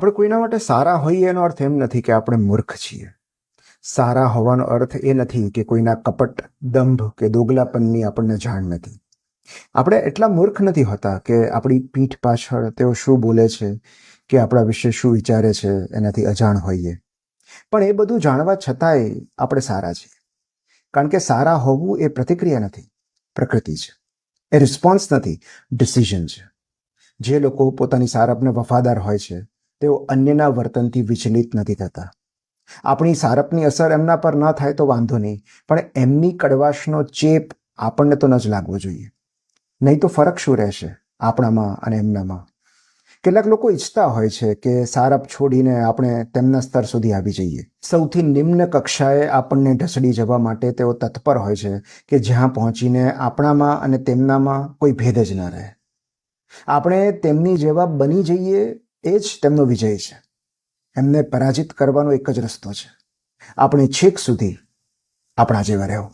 આપણે કોઈના માટે સારા હોઈએ એનો અર્થ એમ નથી કે આપણે મૂર્ખ છીએ. સારા હોવાનો અર્થ એ નથી કે કોઈના કપટ, દંભ કે દોગલાપનની આપણને જાણ નથી. આપણે એટલા મૂર્ખ નથી હોતા કે આપણી પીઠ પાછળ તેઓ શું બોલે છે કે આપણા વિશે શું વિચારે છે એનાથી અજાણ હોઈએ. પણ એ બધું જાણવા છતાંય આપણે સારા છીએ. કારણ કે સારા હોવું એ પ્રતિક્રિયા નથી, પ્રકૃતિ છે. એ રિસ્પોન્સ નથી, ડિસિઝન છે. જે લોકો પોતાની સારપને વફાદાર હોય છે તેઓ અન્યના વર્તનથી વિચલિત નથી થતા. આપણી સારપની અસર એમના પર ન થાય તો વાંધો નહીં, પણ એમની કડવાશનો ચેપ આપણને તો ન જ લાગવો જોઈએ. નહીં તો ફરક શું રહેશે આપણામાં અને એમનામાં? કેટલાક લોકો ઈચ્છતા હોય છે કે સારપ છોડીને આપણે તેમના સ્તર સુધી આવી જઈએ. સૌથી નિમ્ન કક્ષાએ આપણને ઢસડી જવા માટે તેઓ તત્પર હોય છે કે જ્યાં પહોંચીને આપણામાં અને તેમનામાં કોઈ ભેદ જ ન રહે. આપણે તેમની જેવા બની જઈએ એ જ તેમનો વિજય છે. એમને પરાજિત કરવાનો એક જ રસ્તો છે, આપણે છેક સુધી આપણા જેવા રહેવું.